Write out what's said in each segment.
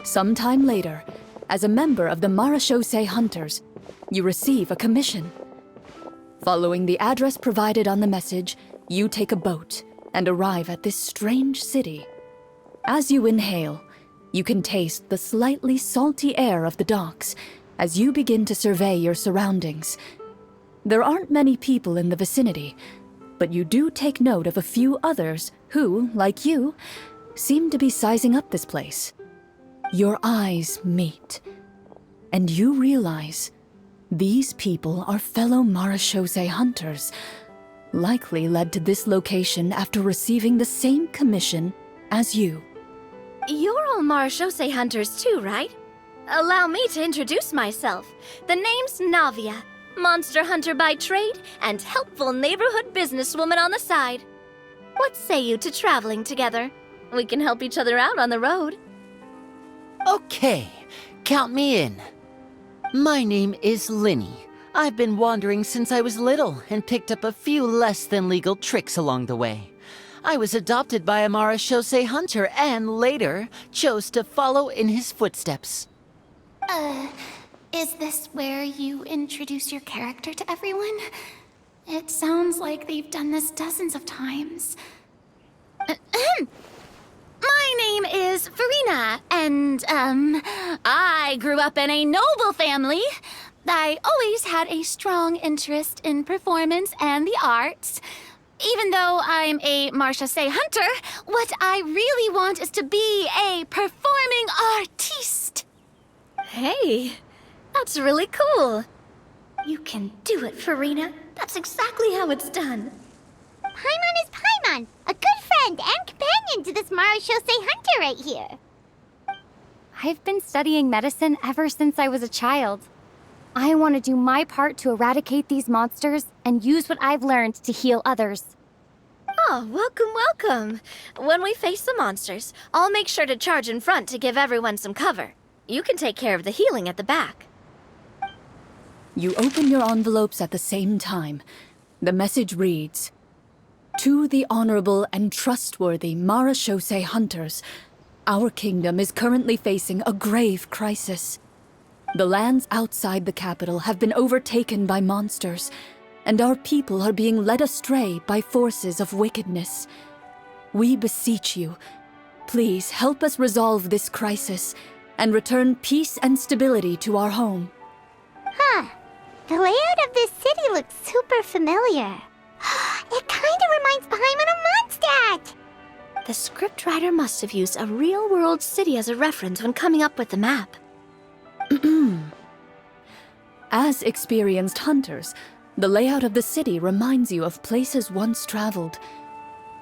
Sometime later, as a member of the Marechaussee Hunters, you receive a commission. Following the address provided on the message, you take a boat and arrive at this strange city. As you inhale, you can taste the slightly salty air of the docks as you begin to survey your surroundings. There aren't many people in the vicinity, but you do take note of a few others who, like you, seem to be sizing up this place. Your eyes meet, and you realize these people are fellow Marechaussee Hunters, likely led to this location after receiving the same commission as you. You're all Marechaussee Hunters too, right? Allow me to introduce myself. The name's Navia, monster hunter by trade and helpful neighborhood businesswoman on the side. What say you to traveling together? We can help each other out on the road. Okay, count me in. My name is Linny. I've been wandering since I was little and picked up a few less than legal tricks along the way. I was adopted by a Marechaussee hunter and later chose to follow in his footsteps. Is this where you introduce your character to everyone? It sounds like they've done this dozens of times. My name is Farina, and, I grew up in a noble family. I always had a strong interest in performance and the arts. Even though I'm a Marechaussee hunter, what I really want is to be a performing artiste. Hey, that's really cool. You can do it, Farina. That's exactly how it's done. Paimon is Paimon, a good friend and companion to this Marechaussee hunter right here. I've been studying medicine ever since I was a child. I want to do my part to eradicate these monsters and use what I've learned to heal others. Oh, welcome, welcome. When we face the monsters, I'll make sure to charge in front to give everyone some cover. You can take care of the healing at the back. You open your envelopes at the same time. The message reads, "To the honorable and trustworthy Marechaussee Hunters, our kingdom is currently facing a grave crisis. The lands outside the capital have been overtaken by monsters, and our people are being led astray by forces of wickedness. We beseech you, please help us resolve this crisis and return peace and stability to our home." The layout of this city looks super familiar. It kinda reminds Paimon of Mondstadt! The scriptwriter must have used a real-world city as a reference when coming up with the map. As experienced hunters, the layout of the city reminds you of places once traveled.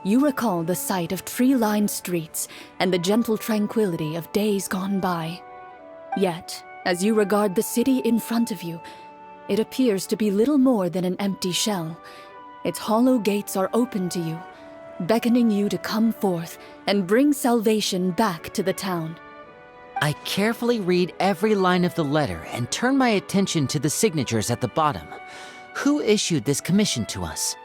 You recall the sight of tree-lined streets and the gentle tranquility of days gone by. Yet, as you regard the city in front of you, it appears to be little more than an empty shell. Its hollow gates are open to you, beckoning you to come forth and bring salvation back to the town. I carefully read every line of the letter and turn my attention to the signatures at the bottom. Who issued this commission to us?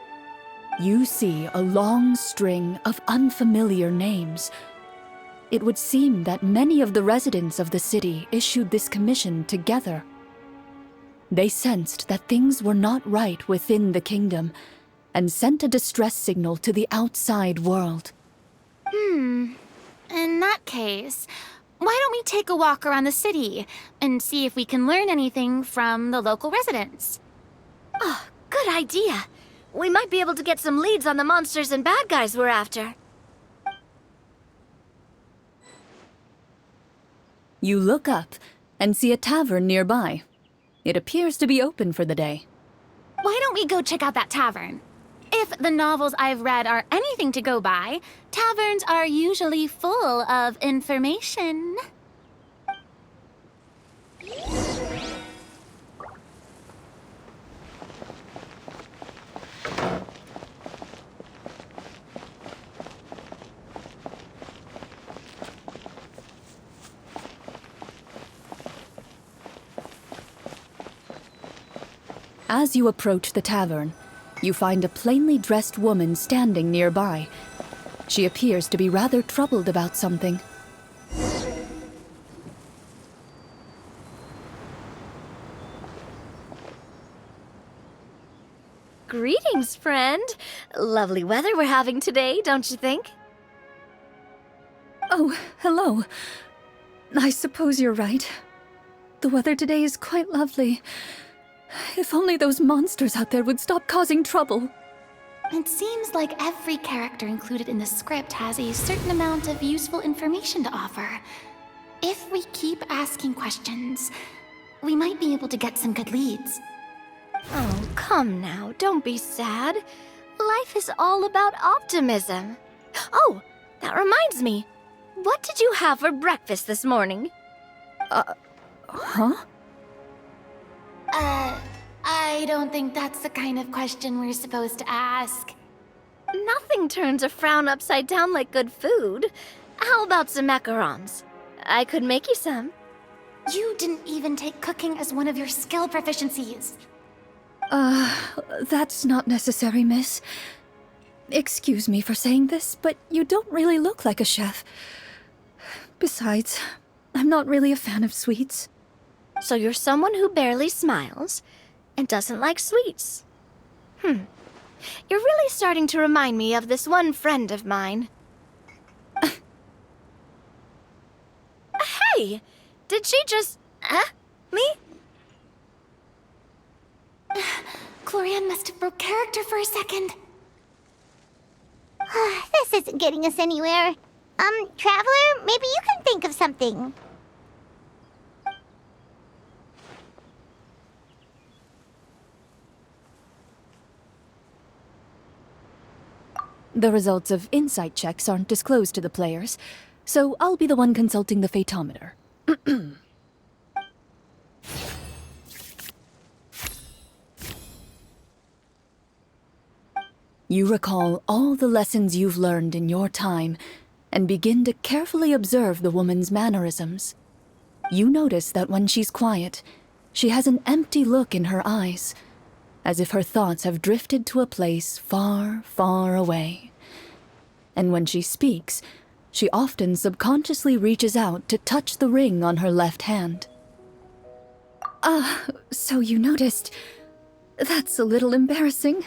You see a long string of unfamiliar names. It would seem that many of the residents of the city issued this commission together. They sensed that things were not right within the kingdom and sent a distress signal to the outside world. In that case, why don't we take a walk around the city and see if we can learn anything from the local residents? Oh, good idea. We might be able to get some leads on the monsters and bad guys we're after. You look up and see a tavern nearby. It appears to be open for the day. Why don't we go check out that tavern? If the novels I've read are anything to go by, taverns are usually full of information. As you approach the tavern, you find a plainly dressed woman standing nearby. She appears to be rather troubled about something. Greetings, friend. Lovely weather we're having today, don't you think? Oh, hello. I suppose you're right. The weather today is quite lovely. If only those monsters out there would stop causing trouble. It seems like every character included in the script has a certain amount of useful information to offer. If we keep asking questions, we might be able to get some good leads. Oh, come now, don't be sad. Life is all about optimism. Oh, that reminds me. What did you have for breakfast this morning? Huh? I don't think that's the kind of question we're supposed to ask. Nothing turns a frown upside down like good food. How about some macarons? I could make you some. You didn't even take cooking as one of your skill proficiencies. That's not necessary, miss. Excuse me for saying this, but you don't really look like a chef. Besides, I'm not really a fan of sweets. So you're someone who barely smiles and doesn't like sweets. You're really starting to remind me of this one friend of mine. Hey! Did she just... me? Clorian must have broke character for a second. This isn't getting us anywhere. Traveler, maybe you can think of something. The results of insight checks aren't disclosed to the players, so I'll be the one consulting the phaetometer. You recall all the lessons you've learned in your time and begin to carefully observe the woman's mannerisms. You notice that when she's quiet, she has an empty look in her eyes, as if her thoughts have drifted to a place far, far away. And when she speaks, she often subconsciously reaches out to touch the ring on her left hand. So you noticed. That's a little embarrassing.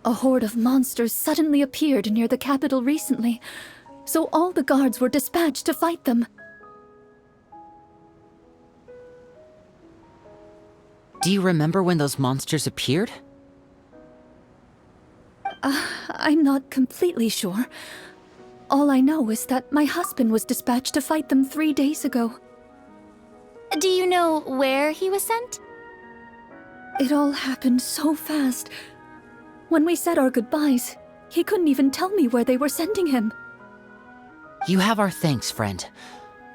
A horde of monsters suddenly appeared near the capital recently, so all the guards were dispatched to fight them. Do you remember when those monsters appeared? I'm not completely sure. All I know is that my husband was dispatched to fight them 3 days ago. Do you know where he was sent? It all happened so fast. When we said our goodbyes, he couldn't even tell me where they were sending him. You have our thanks, friend.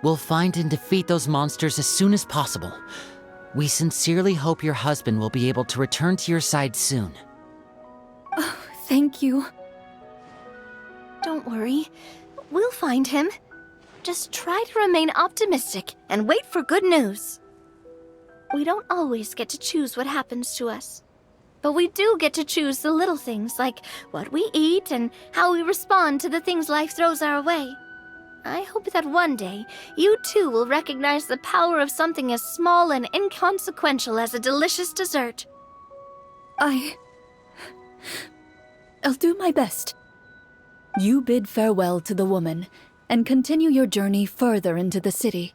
We'll find and defeat those monsters as soon as possible. We sincerely hope your husband will be able to return to your side soon. Thank you. Don't worry. We'll find him. Just try to remain optimistic and wait for good news. We don't always get to choose what happens to us. But we do get to choose the little things, like what we eat and how we respond to the things life throws our way. I hope that one day, you too will recognize the power of something as small and inconsequential as a delicious dessert. I'll do my best. You bid farewell to the woman and continue your journey further into the city.